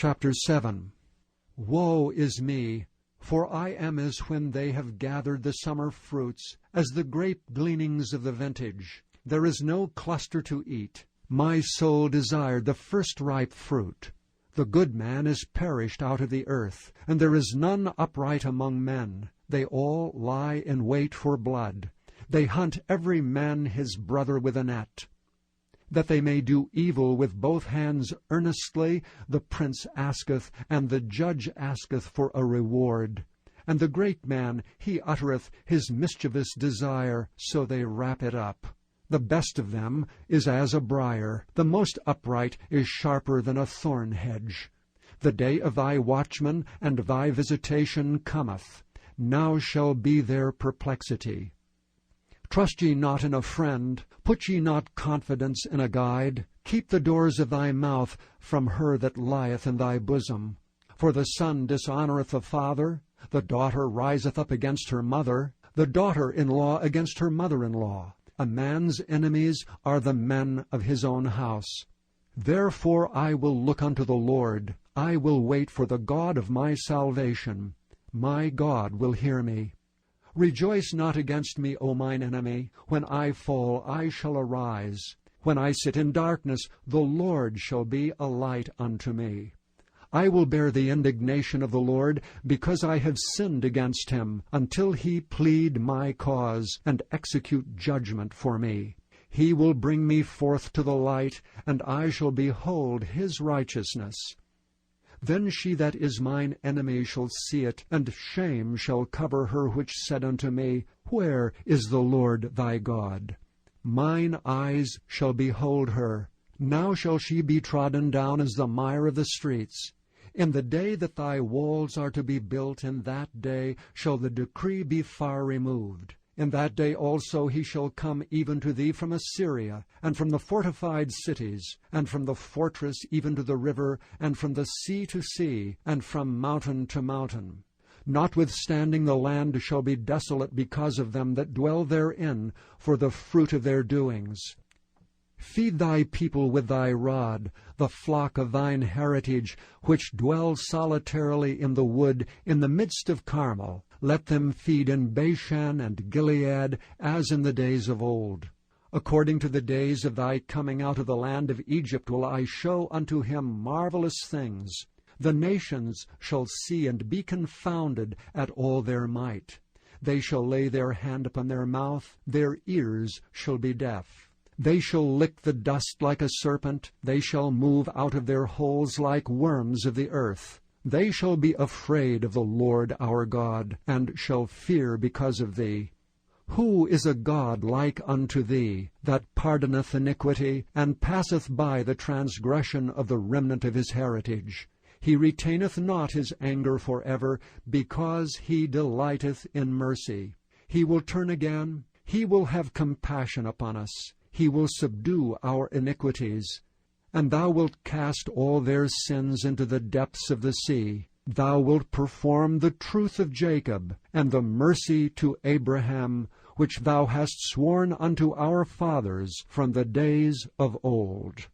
Chapter 7. Woe is me! For I am as when they have gathered the summer fruits, as the grape gleanings of the vintage. There is no cluster to eat. My soul desired the first ripe fruit. The good man is perished out of the earth, and there is none upright among men. They all lie in wait for blood. They hunt every man his brother with a net. That they may do evil with both hands earnestly, the prince asketh, and the judge asketh for a reward. And the great man, he uttereth his mischievous desire, so they wrap it up. The best of them is as a briar, the most upright is sharper than a thorn hedge. The day of thy watchman and thy visitation cometh. Now shall be their perplexity. Trust ye not in a friend, put ye not confidence in a guide. Keep the doors of thy mouth from her that lieth in thy bosom. For the son dishonoureth the father, the daughter riseth up against her mother, the daughter-in-law against her mother-in-law. A man's enemies are the men of his own house. Therefore I will look unto the Lord, I will wait for the God of my salvation. My God will hear me. Rejoice not against me, O mine enemy. When I fall, I shall arise. When I sit in darkness, the Lord shall be a light unto me. I will bear the indignation of the Lord, because I have sinned against him, until he plead my cause, and execute judgment for me. He will bring me forth to the light, and I shall behold his righteousness. Then she that is mine enemy shall see it, and shame shall cover her which said unto me, Where is the Lord thy God? Mine eyes shall behold her. Now shall she be trodden down as the mire of the streets. In the day that thy walls are to be built, in that day shall the decree be far removed. In that day also he shall come even to thee from Assyria, and from the fortified cities, and from the fortress even to the river, and from the sea to sea, and from mountain to mountain. Notwithstanding the land shall be desolate because of them that dwell therein, for the fruit of their doings. Feed thy people with thy rod, the flock of thine heritage, which dwell solitarily in the wood, in the midst of Carmel. Let them feed in Bashan and Gilead, as in the days of old. According to the days of thy coming out of the land of Egypt will I show unto him marvelous things. The nations shall see and be confounded at all their might. They shall lay their hand upon their mouth, their ears shall be deaf. They shall lick the dust like a serpent, they shall move out of their holes like worms of the earth. They shall be afraid of the Lord our God, and shall fear because of thee. Who is a God like unto thee, that pardoneth iniquity, and passeth by the transgression of the remnant of his heritage? He retaineth not his anger forever, because he delighteth in mercy. He will turn again, he will have compassion upon us. He will subdue our iniquities. And thou wilt cast all their sins into the depths of the sea. Thou wilt perform the truth of Jacob, and the mercy to Abraham, which thou hast sworn unto our fathers from the days of old.